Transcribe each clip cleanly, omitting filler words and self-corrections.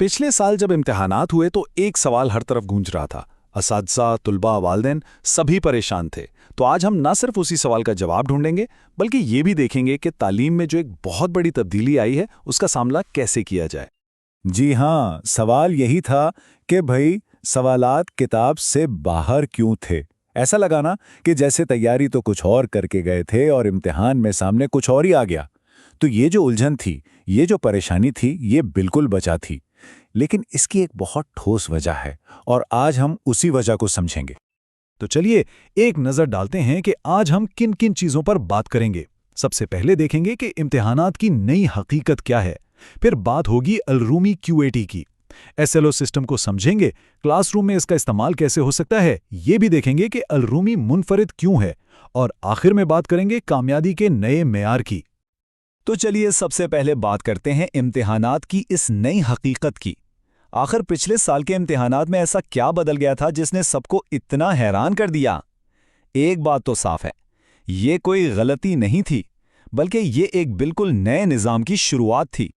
पिछले साल जब इम्तिहानात हुए तो एक सवाल हर तरफ गूंज रहा था। असातिज़ा, तुलबा, वालिदैन सभी परेशान थे। तो आज हम न सिर्फ उसी सवाल का जवाब ढूंढेंगे बल्कि ये भी देखेंगे कि तालीम में जो एक बहुत बड़ी तब्दीली आई है उसका सामना कैसे किया जाए। जी हाँ, सवाल यही था कि भाई सवालात किताब से बाहर क्यों थे। ऐसा लगा ना कि जैसे तैयारी तो कुछ और करके गए थे और इम्तिहान में सामने कुछ और ही आ गया। तो ये जो उलझन थी, ये जो परेशानी थी, ये बिल्कुल बचा थी। लेकिन इसकी एक बहुत ठोस वजह है और आज हम उसी वजह को समझेंगे। तो चलिए एक नज़र डालते हैं कि आज हम किन किन चीज़ों पर बात करेंगे। सबसे पहले देखेंगे कि इम्तिहानात की नई हकीकत क्या है। फिर बात होगी अल-रूमी QAT की। SLO सिस्टम को समझेंगे, क्लासरूम में इसका इस्तेमाल कैसे हो सकता है, ये भी देखेंगे कि अल-रूमी मुनफरिद क्यों है। और आखिर में बात करेंगे कामयाबी के नए मेयार की। तो चलिए सबसे पहले बात करते हैं इम्तिहानात की इस नई हकीकत की। आखिर पिछले साल के इम्तिहानात में ऐसा क्या बदल गया था जिसने सबको इतना हैरान कर दिया? एक बात तो साफ है, ये कोई गलती नहीं थी, बल्कि ये एक बिल्कुल नए निज़ाम की शुरुआत थी।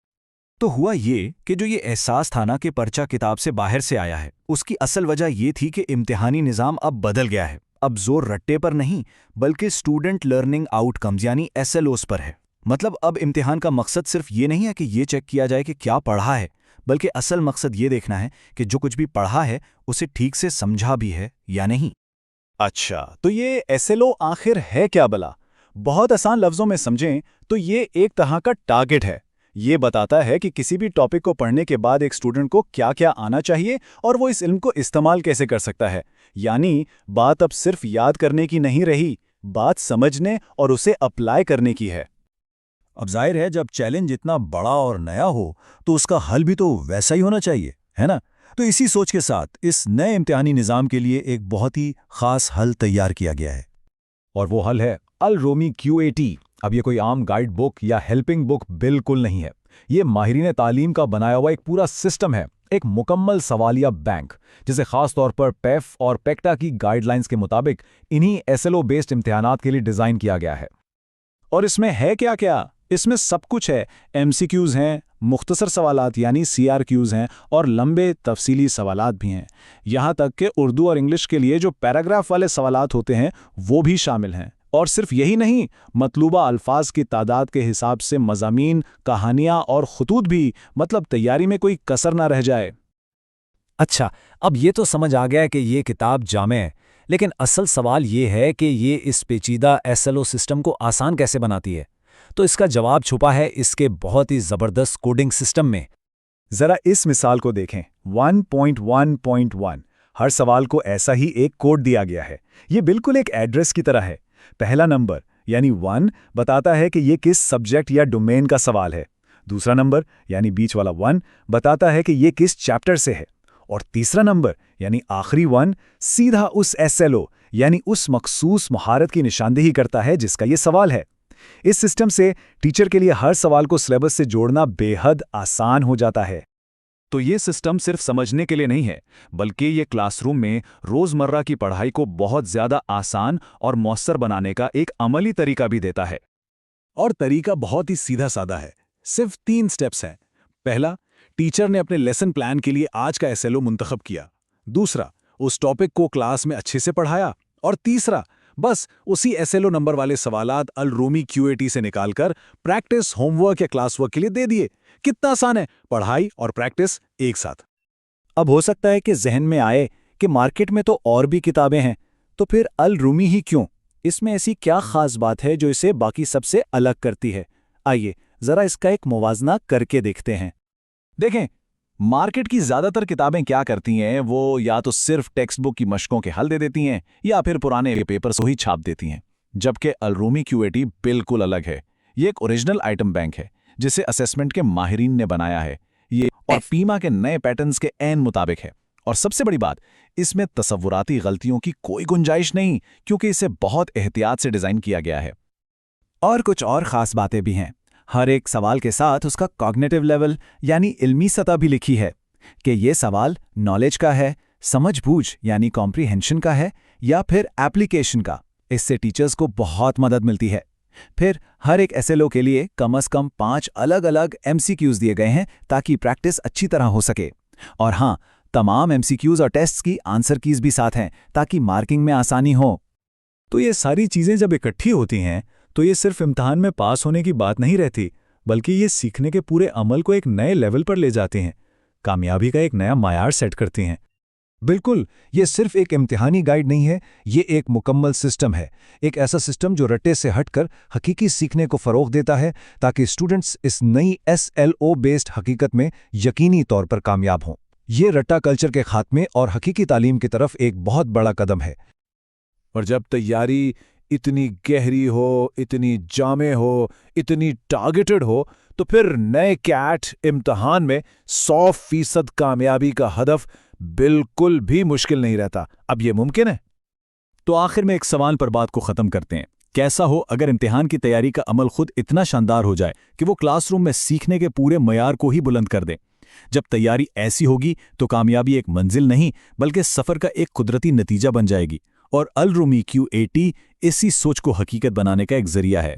तो हुआ ये कि जो ये एहसास था ना कि पर्चा किताब से बाहर से आया है, उसकी असल वजह ये थी कि इम्तिहानी निज़ाम अब बदल गया है। अब जोर रट्टे पर नहीं, बल्कि स्टूडेंट लर्निंग आउटकम्स यानी SLOs पर है। मतलब अब इम्तिहान का मकसद सिर्फ ये नहीं है कि ये चेक किया जाए कि क्या पढ़ा है, बल्कि असल मकसद ये देखना है कि जो कुछ भी पढ़ा है उसे ठीक से समझा भी है या नहीं। अच्छा, तो ये SLO आखिर है क्या भला? बहुत आसान लफ्ज़ों में समझें तो ये एक तरह का टारगेट है। ये बताता है कि किसी भी टॉपिक को पढ़ने के बाद एक स्टूडेंट को क्या-क्या आना चाहिए और वो इस इल्म को इस्तेमाल कैसे कर सकता है। यानी बात अब सिर्फ याद करने की नहीं रही, बात समझने और उसे अप्लाई करने की है। अब जाहिर है, जब चैलेंज इतना बड़ा और नया हो तो उसका हल भी तो वैसा ही होना चाहिए, है ना? तो इसी सोच के साथ इस नए इम्तिहानी निज़ाम के लिए एक बहुत ही ख़ास हल तैयार किया गया है। और वो हल है अल-रूमी QAT। अब ये कोई आम गाइड बुक या हेल्पिंग बुक बिल्कुल नहीं है। ये माहिरीन तालीम का बनाया हुआ एक पूरा सिस्टम है, एक मुकम्मल सवालिया बैंक, जिसे खास तौर पर PEF और PECTA की गाइडलाइंस के मुताबिक इन्हीं SLO बेस्ड इम्तिहानात के लिए डिज़ाइन किया गया है। और इसमें है क्या? इसमें सब कुछ है। MCQs हैं, मुख्तसर सवालात यानी CRQs हैं और लंबे तफसीली सवालात भी हैं। यहाँ तक कि उर्दू और इंग्लिश के लिए जो पैराग्राफ वाले सवालात होते हैं वो भी शामिल हैं। और सिर्फ यही नहीं, मतलूबा अल्फाज की तादाद के हिसाब से मज़ामीन, कहानियाँ और खतूत भी, मतलब तैयारी में कोई कसर ना रह जाए। अच्छा, अब ये तो समझ आ गया कि ये किताब जामे है, लेकिन असल सवाल ये है कि ये इस पेचीदा SLO सिस्टम को आसान कैसे बनाती है? तो इसका जवाब छुपा है इसके बहुत ही ज़बरदस्त कोडिंग सिस्टम में। ज़रा इस मिसाल को देखें, 1.1.1। हर सवाल को ऐसा ही एक कोड दिया गया है। ये बिल्कुल एक एड्रेस की तरह है। पहला नंबर यानी 1 बताता है कि ये किस सब्जेक्ट या डोमेन का सवाल है। दूसरा नंबर यानी बीच वाला 1 बताता है कि ये किस चैप्टर से है। और तीसरा नंबर यानी आखिरी 1 सीधा उस SLO यानी उस मखसूस महारत की निशानदेही करता है जिसका ये सवाल है। इस सिस्टम से टीचर के लिए हर सवाल को सिलेबस से जोड़ना बेहद आसान हो जाता है। तो ये सिस्टम सिर्फ समझने के लिए नहीं है, बल्कि ये क्लासरूम में रोज़मर्रा की पढ़ाई को बहुत ज़्यादा आसान और मौसर बनाने का एक अमली तरीका भी देता है। और तरीका बहुत ही सीधा साधा है। सिर्फ 3 स्टेप्स हैं। पहला, टीचर ने अपने लेसन प्लान के लिए आज का SLO मुंतखब किया। दूसरा, उस टॉपिक को क्लास में अच्छे से पढ़ाया। और तीसरा, बस उसी SLO नंबर वाले सवालात अल-रूमी QAT से निकालकर प्रैक्टिस, होमवर्क या क्लास वर्क के लिए दे दिए। कितना आसान है, पढ़ाई और प्रैक्टिस एक साथ। अब हो सकता है कि जहन में आए कि मार्केट में तो और भी किताबें हैं, तो फिर अल-रूमी ही क्यों? इसमें ऐसी क्या खास बात है जो इसे बाकी सबसे अलग करती है? आइए जरा इसका एक मुवाजना करके देखते हैं। देखें, मार्केट की ज़्यादातर किताबें क्या करती हैं, वो या तो सिर्फ टेक्स्ट बुक की मशकों के हल दे देती हैं या फिर पुराने पेपर्स को ही छाप देती हैं। जबकि अल-रूमी QAT बिल्कुल अलग है। ये एक ओरिजिनल आइटम बैंक है जिसे असेसमेंट के माहिरीन ने बनाया है। ये और पीमा के नए पैटर्न्स के ऐन मुताबिक है। और सबसे बड़ी बात, इसमें तसव्वुराती गलतियों की कोई गुंजाइश नहीं, क्योंकि इसे बहुत एहतियात से डिज़ाइन किया गया है। और कुछ और ख़ास बातें भी हैं। हर एक सवाल के साथ उसका कॉग्निटिव लेवल यानी इल्मी सतह भी लिखी है कि ये सवाल नॉलेज का है, समझबूझ यानी कॉम्प्रीहेंशन का है या फिर एप्लीकेशन का। इससे टीचर्स को बहुत मदद मिलती है। फिर हर एक एसएलओ के लिए कम से कम 5 अलग-अलग एमसीक्यूज दिए गए हैं ताकि प्रैक्टिस अच्छी तरह हो सके। और हाँ, तमाम एमसीक्यूज और टेस्ट्स की आंसर कीज भी साथ हैं ताकि मार्किंग में आसानी हो। तो ये सारी चीज़ें जब इकट्ठी होती हैं तो ये सिर्फ इम्तिहान में पास होने की बात नहीं रहती, बल्कि ये सीखने के पूरे अमल को एक नए लेवल पर ले जाती हैं, कामयाबी का एक नया मायार सेट करती हैं। बिल्कुल, ये सिर्फ एक इम्तिहानी गाइड नहीं है, ये एक मुकम्मल सिस्टम है। एक ऐसा सिस्टम जो रट्टे से हटकर हकीकी सीखने को फ़रोग़ देता है ताकि स्टूडेंट्स इस नई SLO बेस्ड हकीकत में यकीनी तौर पर कामयाब हों। ये रट्टा कल्चर के खात्मे और हकीकी तालीम की तरफ एक बहुत बड़ा कदम है। और जब तैयारी इतनी गहरी हो, इतनी जामे हो, इतनी टारगेटेड हो, तो फिर नए कैट इम्तिहान में 100% कामयाबी का हदफ बिल्कुल भी मुश्किल नहीं रहता। अब ये मुमकिन है। तो आखिर में एक सवाल पर बात को ख़त्म करते हैं। कैसा हो अगर इम्तिहान की तैयारी का अमल खुद इतना शानदार हो जाए कि वो क्लासरूम में सीखने के पूरे मयार को ही बुलंद कर दे। जब तैयारी ऐसी होगी तो कामयाबी एक मंजिल नहीं बल्कि सफ़र का एक कुदरती नतीजा बन जाएगी। और अल रूमी Q80 इसी सोच को हकीकत बनाने का एक जरिया है।